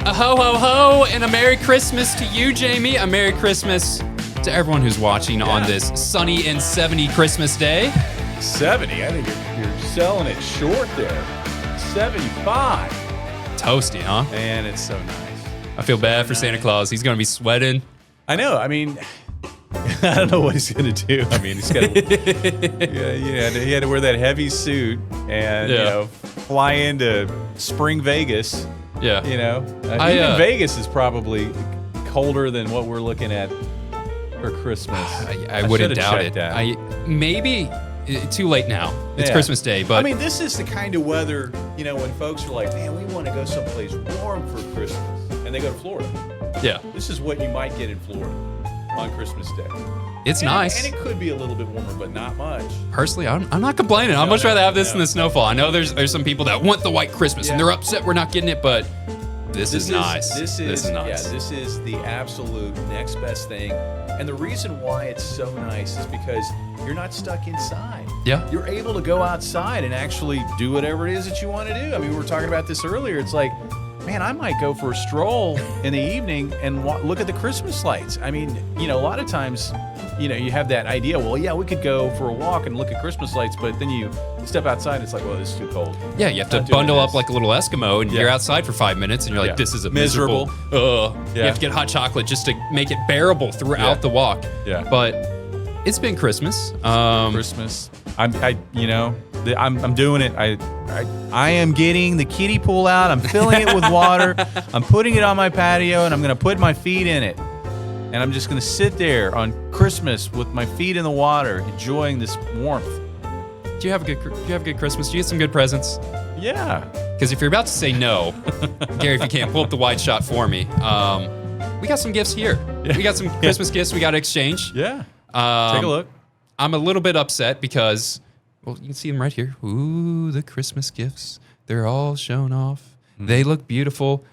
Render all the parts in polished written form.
A ho, ho, ho, and a Merry Christmas to you, Jamie. A Merry Christmas to everyone who's watching on this sunny and 70 Christmas day. 70? I think you're selling it short there. 75. Toasty, huh? Man, it's so nice. I feel bad for Santa Claus. He's going to be sweating. I know. I mean, I don't know what he's going to do. I mean, he's got to, he had to wear that heavy suit and, fly into spring Vegas. Yeah. Even Vegas is probably colder than what we're looking at for Christmas. I wouldn't doubt it. Maybe too late now. It's Christmas Day, but I mean, this is the kind of weather, when folks are like, man, we want to go someplace warm for Christmas, and they go to Florida. Yeah. This is what you might get in Florida on Christmas Day. It's nice. And it could be a little bit warmer, but not much. Personally, I'm not complaining. I'd much rather have this than the snowfall. I know there's some people that want the white Christmas, and they're upset we're not getting it, but this is nice. This is nice. Yeah, this is the absolute next best thing. And the reason why it's so nice is because you're not stuck inside. Yeah. You're able to go outside and actually do whatever it is that you want to do. I mean, we were talking about this earlier. It's like, man, I might go for a stroll in the evening and look at the Christmas lights. I mean, a lot of times, you have that idea, well, yeah, we could go for a walk and look at Christmas lights, but then you step outside and it's like, well, this is too cold. Yeah, you have to bundle up like a little Eskimo and you're outside for 5 minutes and you're like, this is a miserable. You have to get hot chocolate just to make it bearable throughout the walk. Yeah. But it's been Christmas. Christmas. I'm doing it. I am getting the kiddie pool out. I'm filling it with water. I'm putting it on my patio and I'm going to put my feet in it. And I'm just going to sit there on Christmas with my feet in the water, enjoying this warmth. Do you have a good Christmas? Do you get some good presents? Yeah. Because if you're about to say no, Gary, if you can't pull up the wide shot for me, we got some gifts here. Yeah. We got some Christmas gifts we got to exchange. Yeah. Take a look. I'm a little bit upset because, well, you can see them right here. Ooh, the Christmas gifts. They're all shown off. Mm-hmm. They look beautiful.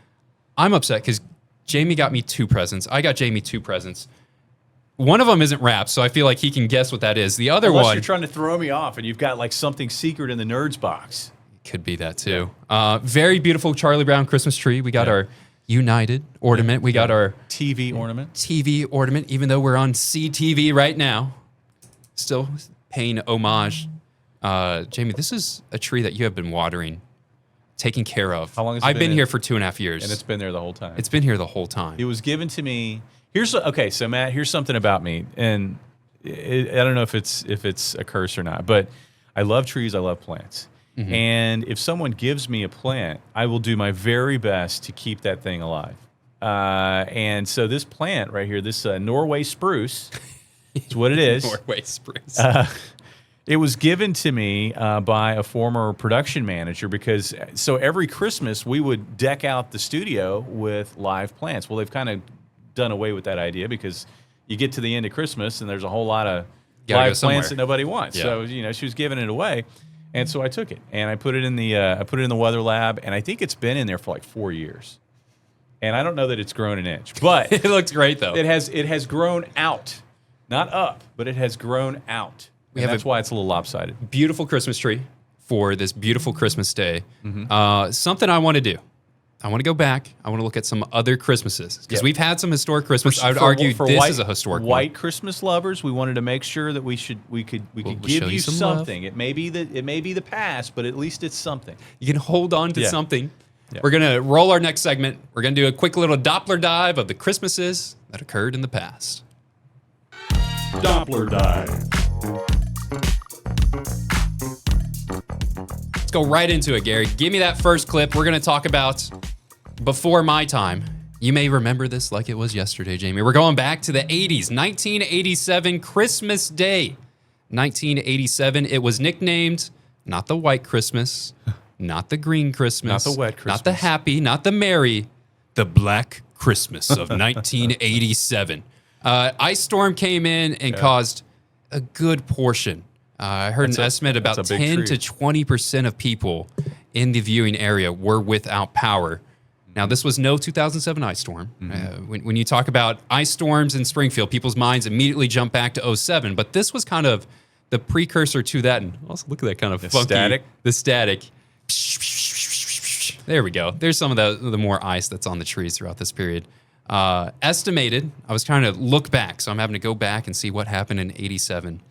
I'm upset because Jamie got me 2 presents. I got Jamie 2 presents. One of them isn't wrapped, so I feel like he can guess what that is. The other Unless one... you're trying to throw me off and you've got like something secret in the nerds box. Could be that too. Very beautiful Charlie Brown Christmas tree. We got our United ornament. We got our... TV ornament, even though we're on CTV right now. Still paying homage. Jamie, this is a tree that you have been watering, taking care of. How long has it I've been here for 2.5 years. And it's been there the whole time. It's been here the whole time. It was given to me. So Matt, here's something about me, and I don't know if it's a curse or not, but I love trees. I love plants. Mm-hmm. And if someone gives me a plant, I will do my very best to keep that thing alive. And so this plant right here, this Norway spruce, is what it is. Norway spruce. It was given to me by a former production manager because so every Christmas we would deck out the studio with live plants. Well, they've kind of done away with that idea because you get to the end of Christmas and there's a whole lot of live plants that nobody wants. Yeah. So she was giving it away, and so I took it and I put it in the weather lab, and I think it's been in there for like 4 years, and I don't know that it's grown an inch, but it looks great though. It has grown out, not up, but it has grown out. That's why it's a little lopsided. Beautiful Christmas tree for this beautiful Christmas day. Mm-hmm. Something I want to do. I want to go back. I want to look at some other Christmases because we've had some historic Christmas. I would argue this is a historic white Christmas lovers. We wanted to make sure that we could give you something. Love. It may be the past, but at least it's something. You can hold on to something. Yeah. We're gonna roll our next segment. We're gonna do a quick little Doppler dive of the Christmases that occurred in the past. Doppler dive. Let's go right into it, Gary. Give me that first clip. We're going to talk about before my time. You may remember this like it was yesterday, Jamie. We're going back to the 80s, 1987, Christmas Day. 1987, it was nicknamed not the white Christmas, not the green Christmas, not the wet Christmas, not the happy, not the merry, the black Christmas of 1987. Ice storm came in and caused a good portion. I heard an estimate about 10 to 20% of people in the viewing area were without power. Now, this was no 2007 ice storm. Mm-hmm. When you talk about ice storms in Springfield, people's minds immediately jump back to 2007. But this was kind of the precursor to that. And also look at that kind of funky. Static. The static. There we go. There's some of the more ice that's on the trees throughout this period. Estimated, I was trying to look back, so I'm having to go back and see what happened in 87.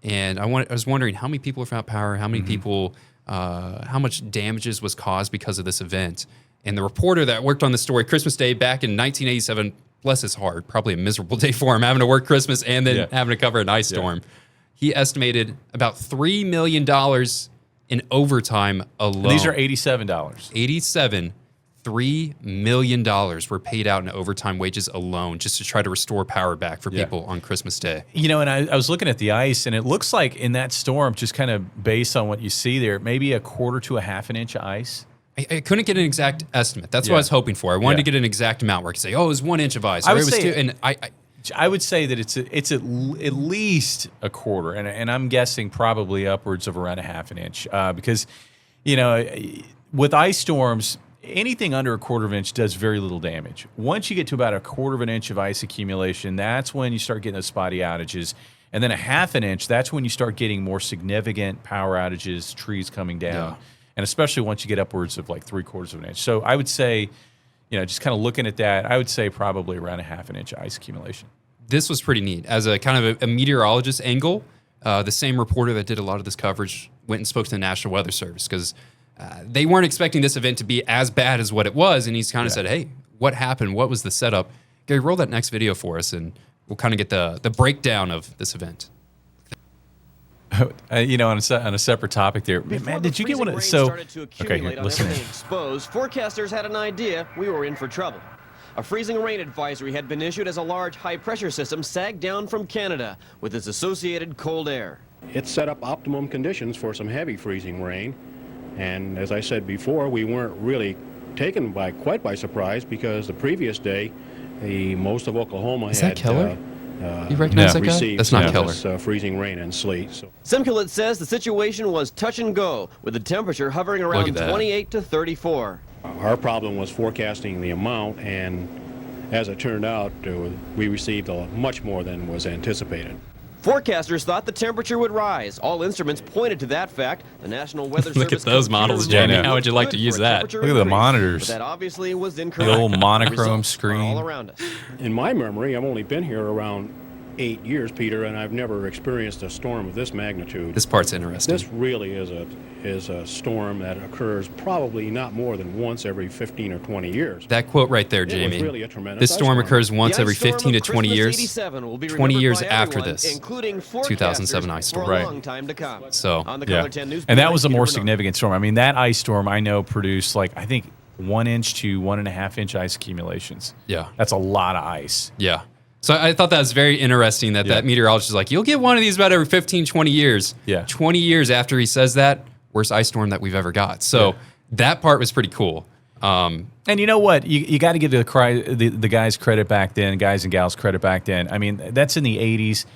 And I was wondering how many people were without power, how many people, how much damages was caused because of this event. And the reporter that worked on the story, Christmas Day back in 1987, bless his heart, probably a miserable day for him, having to work Christmas and then having to cover an ice storm. He estimated about $3 million in overtime alone. And these are $87. 87, $3 million were paid out in overtime wages alone just to try to restore power back for people on Christmas Day. You know, and I was looking at the ice, and it looks like in that storm, just kind of based on what you see there, maybe a quarter to a half an inch of ice. I couldn't get an exact estimate. That's what I was hoping for. I wanted to get an exact amount where I could say, oh, it was 1 inch of ice. Or I would it was say, two, and I would say that it's at least a quarter, and I'm guessing probably upwards of around a half an inch, because, you know, with ice storms, anything under a quarter of an inch does very little damage. Once you get to about a quarter of an inch of ice accumulation, that's when you start getting those spotty outages. And then a half an inch, that's when you start getting more significant power outages, trees coming down. And especially once you get upwards of like 3/4 of an inch. So I would say, you know, just kind of looking at that, I would say probably around a half an inch ice accumulation. This was pretty neat. As a kind of a meteorologist angle, the same reporter that did a lot of this coverage went and spoke to the National Weather Service because they weren't expecting this event to be as bad as what it was. And he's kind of said, hey, what happened? What was the setup? Gary, roll that next video for us, and we'll kind of get the breakdown of this event. You know, on a separate topic there, man, did you get one of so? Okay, here, listen. Exposed, forecasters had an idea we were in for trouble. A freezing rain advisory had been issued as a large high-pressure system sagged down from Canada with its associated cold air. It set up optimum conditions for some heavy freezing rain, and as I said before, we weren't really taken quite by surprise because the previous day, most of Oklahoma Is had. That Keller? You recognize that guy? That's not Keller. Freezing rain and sleet. So. Simculate says the situation was touch and go, with the temperature hovering around 28 to 34. Our problem was forecasting the amount, and as it turned out, we received much more than was anticipated. Forecasters thought the temperature would rise. All instruments pointed to that fact. The National Weather Service. Look at those models, Jamie. How would you like to use that? Look at the monitors. But that obviously was incorrect. The old monochrome screen. All around us. In my memory, I've only been here around 8 years, Peter, and I've never experienced a storm of this magnitude. This part's interesting. This really is a storm that occurs probably not more than once every 15 or 20 years. That quote right there, Jamie. It was really a tremendous this storm ice occurs once The every ice storm 15 to of 20 years. Christmas 87 will be 20 years remembered by after everyone, this, including 2007 ice storm. for a Right. long time to come. So, on the Yeah, Color 10 News and that Bureau, was a Peter more Bernard. significant storm. I mean, that ice storm I know produced like I think 1 inch to 1.5 inch ice accumulations. yeah. That's a lot of ice. Yeah. So I thought that was very interesting that meteorologist is like, you'll get one of these about every 15, 20 years. Yeah. 20 years after he says that, worst ice storm that we've ever got. So that part was pretty cool. And you know what? You got to give the guys credit back then, guys and gals credit back then. I mean, that's in the 80s.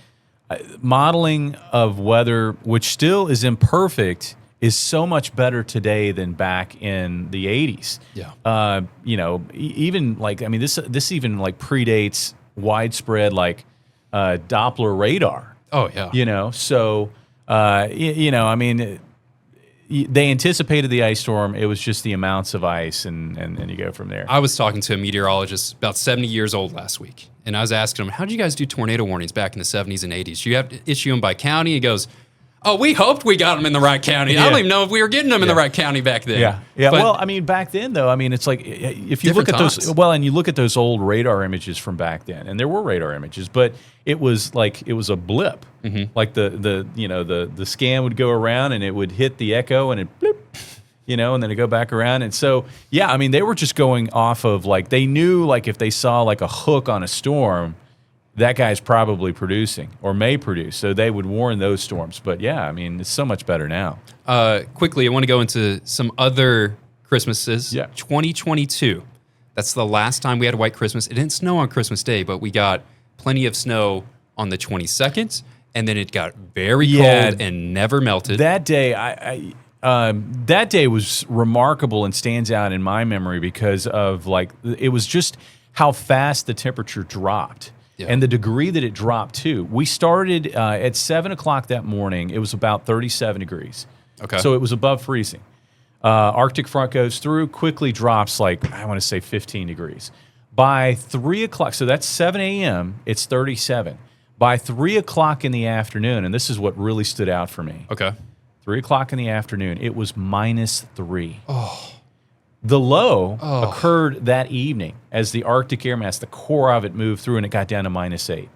Modeling of weather, which still is imperfect, is so much better today than back in the 80s. Yeah. You know, even like, I mean, this even like predates widespread like Doppler radar. Oh, yeah. You know, so, you know, I mean, they anticipated the ice storm. It was just the amounts of ice, and you go from there. I was talking to a meteorologist about 70 years old last week, and I was asking him, how did you guys do tornado warnings back in the 70s and 80s? Do you have to issue them by county? He goes, oh, we hoped we got them in the right county. I don't even know if we were getting them in the right county back then. Yeah. But well, I mean, back then, though, I mean, it's like if you look at Different those, times. well, and you look at those old radar images from back then, and there were radar images, but it was like it was a blip. Like the scan would go around and it would hit the echo and it blip, you know, and then it go back around. And so, yeah, I mean, they were just going off of like they knew like if they saw like a hook on a storm, that guy's probably producing or may produce. So they would warn those storms. But yeah, I mean, it's so much better now. quickly, I want to go into some other Christmases. Yeah. 2022. That's the last time we had a white Christmas. It didn't snow on Christmas Day, but we got plenty of snow on the 22nd, and then it got very cold and never melted. That day, that day was remarkable and stands out in my memory because of like it was just how fast the temperature dropped. Yeah. And the degree that it dropped too. We started at 7 o'clock that morning. It was about 37 degrees. Okay. So it was above freezing. Arctic front goes through, quickly drops like, I want to say 15 degrees. By 3 o'clock, so that's 7 a.m., it's 37. By 3 o'clock in the afternoon, and this is what really stood out for me. Okay. 3 o'clock in the afternoon, it was -3. The low occurred that evening as the Arctic air mass, the core of it moved through and it got down to -8.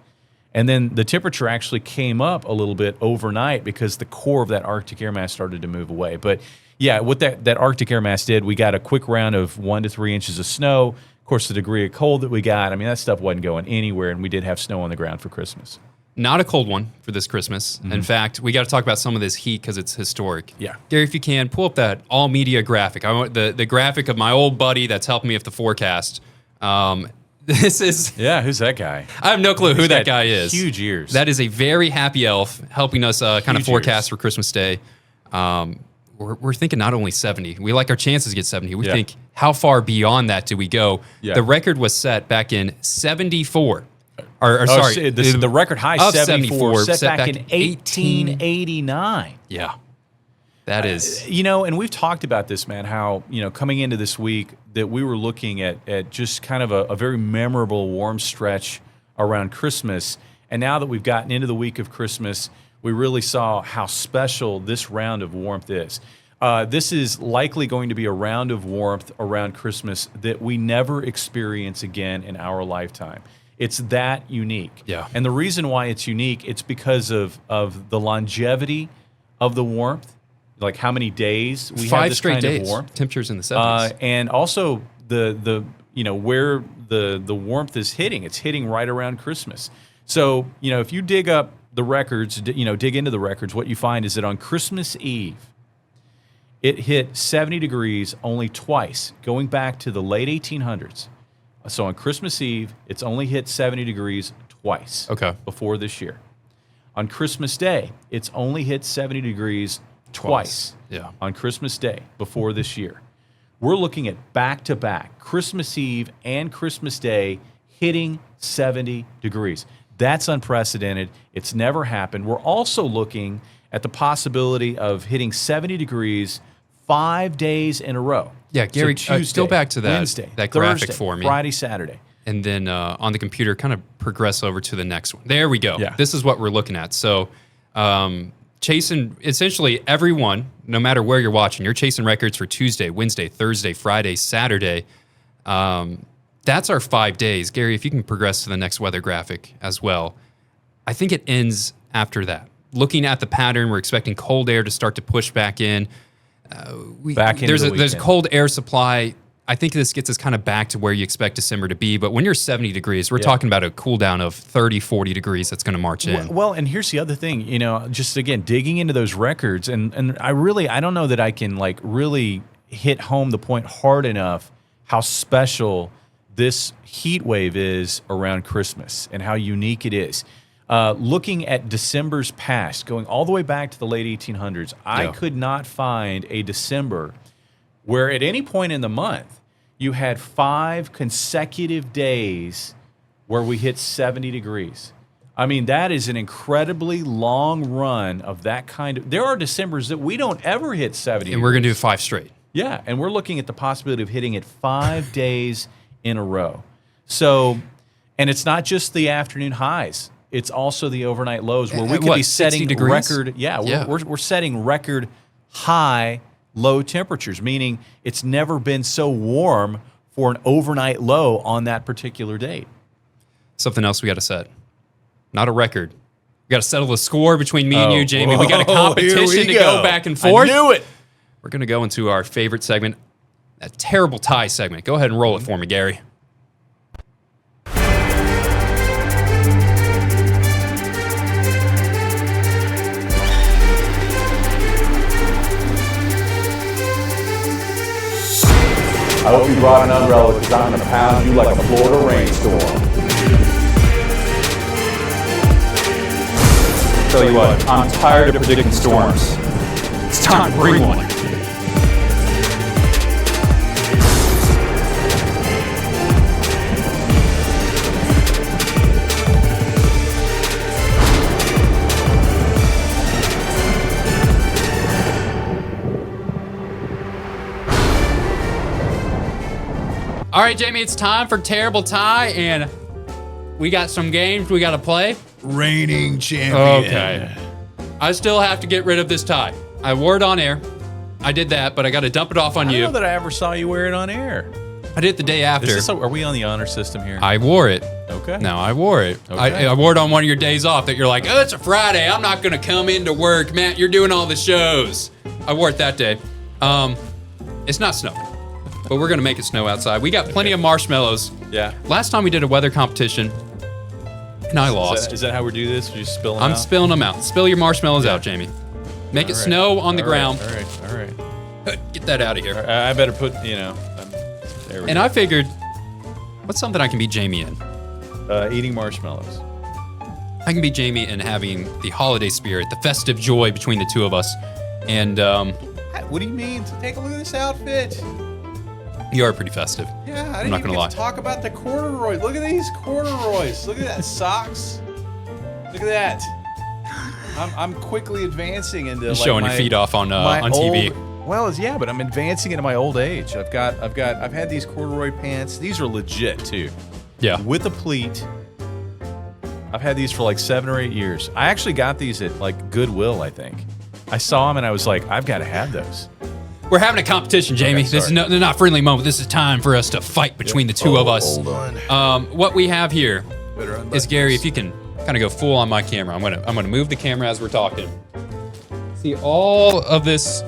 And then the temperature actually came up a little bit overnight because the core of that Arctic air mass started to move away. But yeah, what that Arctic air mass did, we got a quick round of 1 to 3 inches of snow. Of course, the degree of cold that we got, I mean, that stuff wasn't going anywhere, and we did have snow on the ground for Christmas. Not a cold one for this Christmas. In fact, we got to talk about some of this heat because it's historic. Yeah. Gary, if you can, pull up that all media graphic. I want the graphic of my old buddy that's helping me with the forecast. This is... Yeah, who's that guy? I have no clue who that guy is. Huge ears. That is a very happy elf helping us kind of forecast for Christmas Day. We're thinking not only 70. We like our chances to get 70. We think, how far beyond that do we go? Yeah. The record was set back in 74. Sorry. The record high, 74, set back in 1889. Yeah. That is... and we've talked about this, man, how, coming into this week that we were looking at just kind of a very memorable warm stretch around Christmas. And now that we've gotten into the week of Christmas, we really saw how special this round of warmth is. This is likely going to be a round of warmth around Christmas that we never experience again in our lifetime. It's that unique. Yeah. And the reason why it's unique, it's because of the longevity of the warmth, like how many days we have this kind of warmth. Temperatures in the 70s. And also the where the warmth is hitting. It's hitting right around Christmas. So, if you dig up the records, dig into the records, what you find is that on Christmas Eve, it hit 70 degrees only twice, going back to the late 1800s. So on Christmas Eve, it's only hit 70 degrees twice before this year. On Christmas Day, it's only hit 70 degrees twice on Christmas Day before this year. We're looking at back-to-back, Christmas Eve and Christmas Day hitting 70 degrees. That's unprecedented. It's never happened. We're also looking at the possibility of hitting 70 degrees 5 days in a row. Yeah, Gary, so Tuesday, go back to that, Wednesday, that graphic Thursday, for me. Friday, Saturday. And then on the computer, kind of progress over to the next one. There we go. Yeah. This is what we're looking at. So chasing essentially everyone, no matter where you're watching, you're chasing records for Tuesday, Wednesday, Thursday, Friday, Saturday. That's our 5 days. Gary, if you can progress to the next weather graphic as well. I think it ends after that. Looking at the pattern, we're expecting cold air to start to push back in. There's a cold air supply. I think this gets us kind of back to where you expect December to be. But when you're 70 degrees, we're talking about a cool down of 30, 40 degrees that's going to march in. Well, and here's the other thing, just again, digging into those records. And I don't know that I can really hit home the point hard enough how special this heat wave is around Christmas and how unique it is. Looking at Decembers past, going all the way back to the late 1800s, I could not find a December where at any point in the month you had 5 consecutive days where we hit 70 degrees. I mean, that is an incredibly long run of that kind of... There are Decembers that we don't ever hit 70 And we're going to do 5 straight. Yeah, and we're looking at the possibility of hitting it 5 days in a row. So, and it's not just the afternoon highs. It's also the overnight lows where we could be setting record. We're setting record high low temperatures, meaning it's never been so warm for an overnight low on that particular date. Something else we got to set. Not a record. We got to settle the score between me and you, Jamie. We got a competition to go back and forth. I knew it. We're going to go into our favorite segment, a terrible tie segment. Go ahead and roll it for me, Gary. I hope you brought an umbrella because I'm going to pound you like a Florida rainstorm. Tell you what, I'm tired of predicting storms. It's time to bring one. All right, Jamie, it's time for Terrible Tie, and we got some games we got to play. Reigning champion. Okay. I still have to get rid of this tie. I wore it on air. I did that, but I got to dump it off on I you. don't know that I ever saw you wear it on air. I did it the day after. Are we on the honor system here? I wore it. Okay. No, I wore it. Okay. I wore it on one of your days off that you're like, oh, it's a Friday. I'm not going to come into work. Matt, you're doing all the shows. I wore it that day. It's not snowing, but we're going to make it snow outside. We got plenty of marshmallows. Yeah. Last time we did a weather competition, and I lost. Is that how we do this? We just spill them I'm out? spilling them out. Spill your marshmallows out, Jamie. Make it snow on the ground. All right. Get that out of here. I better put, there we And go. I figured, what's something I can beat Jamie in? Eating marshmallows. I can beat Jamie in having the holiday spirit, the festive joy between the two of us. And What do you mean? Take a look at this outfit. you are pretty festive. Yeah, I I'm didn't not even gonna get lie. to talk about the corduroys. Look at these corduroys. Look at that socks. Look at that. I'm quickly advancing into Just showing your feet off on TV. Well, but I'm advancing into my old age. I've had these corduroy pants. These are legit too. Yeah. With a pleat. I've had these for like 7 or 8 years. I actually got these at like Goodwill, I think. I saw them and I was like, I've got to have those. We're having a competition, Jamie. Okay, This is sorry. not a friendly moment. This is time for us to fight between the two of us. Hold on. What we have here is Gary. If you can kind of go full on my camera, I'm gonna move the camera as we're talking. See all of this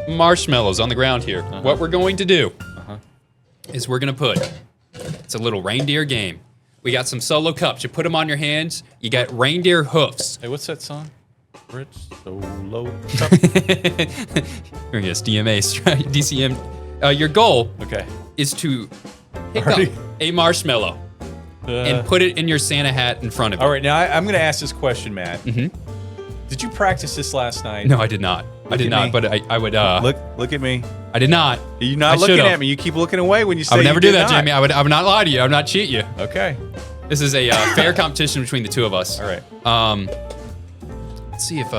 marshmallows on the ground here. What we're going to do is we're gonna put. It's a little reindeer game. We got some solo cups. You put them on your hands. You got reindeer hoofs. Hey, what's that song? Rich Solo Cup. Yes, DCM. Your goal Okay. is to pick Already? up a marshmallow and put it in your Santa hat in front of you. All right, now I'm going to ask this question, Matt. Did you practice this last night? No, I did not. I did at not, me. but I would. Look at me. I did not. You're not I looking should've. at me. You keep looking away when you say I would never you do did that, not. Jamie. I would not lie to you. I would not cheat you. Okay. This is a fair competition between the two of us. All right. Let's see if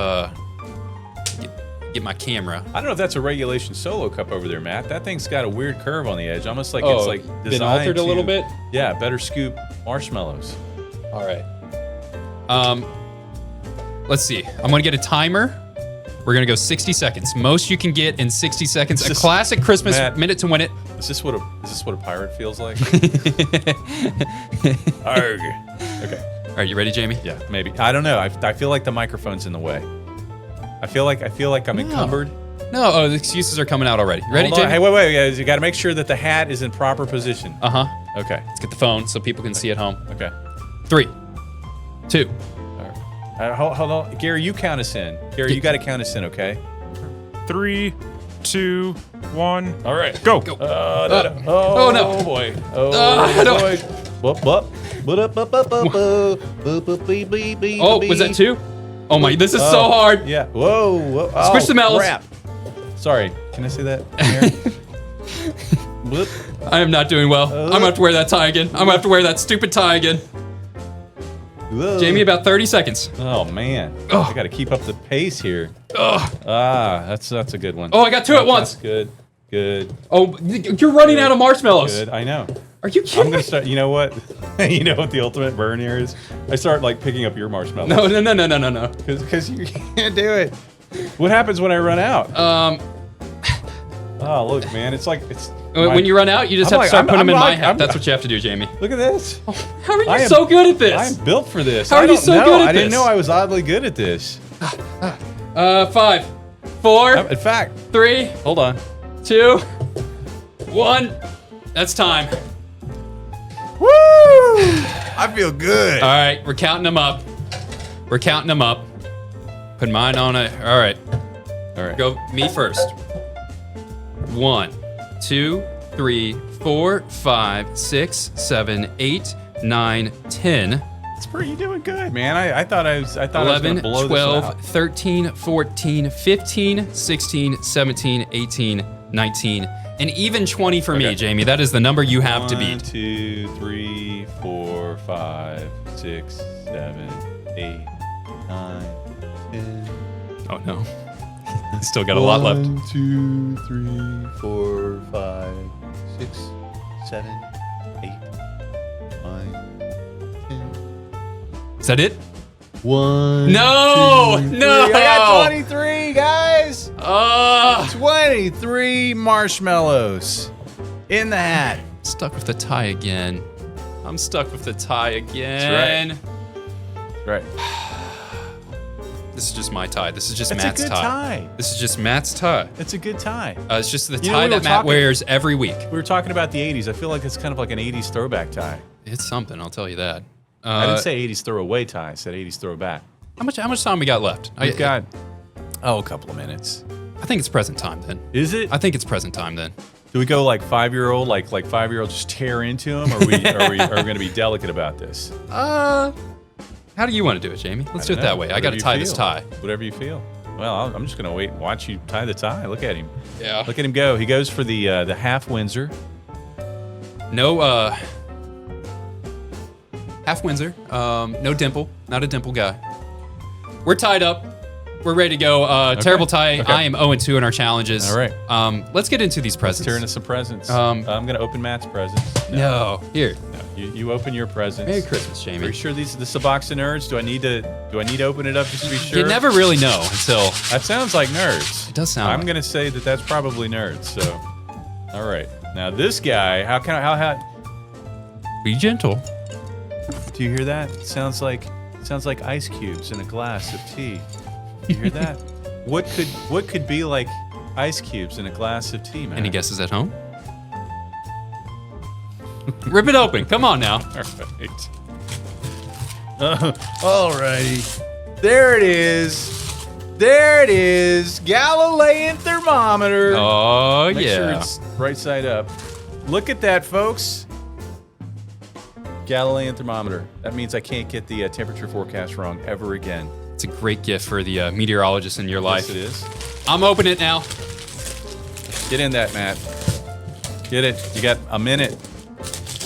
get my camera. I don't know if that's a regulation solo cup over there, Matt. That thing's got a weird curve on the edge, almost like it's like been designed altered a little to- bit. Yeah, better scoop marshmallows. All right. Let's see. I'm gonna get a timer. We're gonna go 60 seconds. Most you can get in 60 seconds. A classic Christmas Matt. minute to win it. Is this what a pirate feels like? Arg. Okay. All right, you ready, Jamie? Yeah, maybe. I don't know. I feel like the microphone's in the way. I feel like I'm encumbered. No, the excuses are coming out already. Ready, Hold on. Jamie? Hey, wait. Guys. You got to make sure that the hat is in proper position. Okay. Let's get the phone so people can see at home. Okay. 3, 2. Hold on. Gary, you count us in. Gary, you got to count us in, okay? 3, 2, 1. All right. Go. Oh, no. Oh, boy. I don't- boy. Oh, was that 2? Oh my, this is so hard. Yeah. Whoa. Squish the melons. Crap. Sorry. Can I say that? Here? Bloop. I am not doing well. I'm gonna have to wear that tie again. I'm gonna have to wear that stupid tie again. Whoa. Jamie, about 30 seconds. Oh man. Ugh. I got to keep up the pace here. Ugh. That's a good one. Oh, I got 2 at once. That's good. Oh, you're running out of marshmallows. Good. I know. Are you I'm kidding gonna me? start. You know what? You know what the ultimate burn here is? I start like picking up your marshmallows. No. Because you can't do it. What happens when I run out? Oh, look, man. It's like it's. When you run out, you just I'm have to like- start I'm- putting them in I'm my like- hat. I'm- That's what you have to do, Jamie. Look at this. How are you I am- so good at this? I'm built for this. How are I you don't so know. good at I didn't this? know I was oddly good at this. 5, 4, In fact, 3, hold on. 2, 1. That's time. Woo! I feel good. All right, we're counting them up. Put mine on it. All right. Go me first. 1, 2, 3, 4, 5, 6, 7, 8, 9, 10, You're doing good, man. I thought I was. I thought 11, I was gonna blow 12, this out. 13, 14, 15, 16, 17, 18, 19, and even 20 for me, Okay. Jamie. That is the number you have to 1, beat. 2, 3, 4, 5, 6, 7, 8, 9, 10. Oh no. Still got a lot left. 1, 2, 3, 4, 5, 6, 7, 8, 9, 10. Is that it? 1. No, 2, 3. no. I got 23, guys. 23 marshmallows in the hat. Stuck with the tie again. I'm stuck with the tie again. That's right. This is just my tie. This is just That's Matt's a good tie. This is just Matt's tie. It's a good tie. It's just the You know, tie we that were Matt talking- wears every week. We were talking about the 80s. I feel like it's kind of like an 80s throwback tie. It's something, I'll tell you that. I didn't say 80s throwaway tie. I said 80s throwback. How much time we got left? We've got, a couple of minutes. I think it's present time then. Is it? I think it's present time then. Do we go like 5-year-old, like 5-year-old just tear into him? Or are we going to be delicate about this? How do you want to do it, Jamie? Let's do it that way. I got to tie this tie. Whatever you feel. Well, I'm just going to wait and watch you tie the tie. Look at him. Yeah. Look at him go. He goes for the half Windsor. No, half Windsor. No dimple. Not a dimple guy. We're tied up. We're ready to go. Terrible tie. Okay. I am 0-2 in our challenges. All right. Let's get into these presents. Tear into some presents. Um, I'm going to open Matt's presents. No. Here. No, you open your presents. Merry Christmas, Jamie. Are you sure this is a box of nerds? Do I need to open it up just to be sure? You never really know until. That sounds like nerds. It does sound I'm like- going to say that that's probably nerds. So, all right. Now this guy, how Be gentle. do you hear that? It sounds like ice cubes in a glass of tea. You hear that? What could be like ice cubes in a glass of tea, man? Any guesses at home? Rip it open. Come on now. All righty. There it is. There it is. Galilean thermometer. Oh, Make sure yeah. it's right side up. Look at that, folks. Galilean thermometer. That means I can't get the temperature forecast wrong ever again. It's a great gift for the meteorologist in your life. Yes, it is. I'm opening it now. Get in that, Matt. Get it. You got a minute.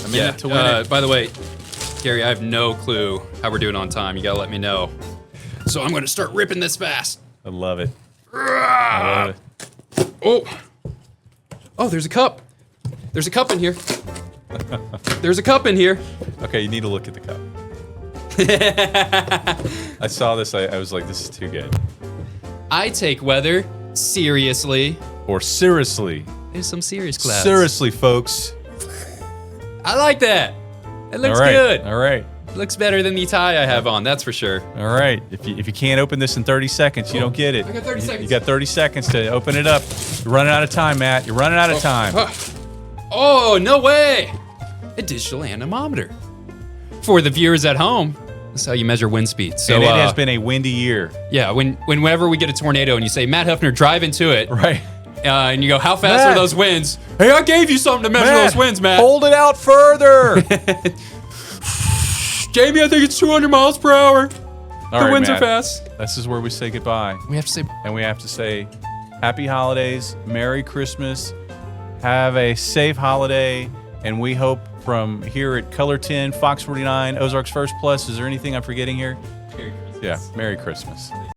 A minute to win it. By the way, Gary, I have no clue how we're doing on time. You gotta let me know. So I'm gonna start ripping this fast. I love it. I love it. Oh, there's a cup. There's a cup in here. There's a cup in here. Okay, you need to look at the cup. I saw this. I was like, this is too good. I take weather seriously. Or seriously. There's some serious clouds. Seriously, folks. I like that. It looks All right. good. All right. Looks better than the tie I have on, that's for sure. All right. If you can't open this in 30 seconds, you don't get it. I got 30 seconds. You got 30 seconds to open it up. You're running out of time, Matt. You're running out of time. Oh, no way! A digital anemometer. For the viewers at home, that's how you measure wind speed. So And it has been a windy year. yeah, whenever we get a tornado and you say, Matt Huffner, drive into it, Right. and you go, how fast Matt. are those winds? Hey, I gave you something to measure those winds, Matt. Hold it out further. Jamie, I think it's 200 miles per hour. All The right, winds Matt. are fast. This is where we say goodbye. We have to say, And we have to say happy holidays, Merry Christmas, have a safe holiday, and we hope from here at Color 10, Fox 49, Ozarks First Plus, is there anything I'm forgetting here? Merry Christmas. Yeah, Merry Christmas.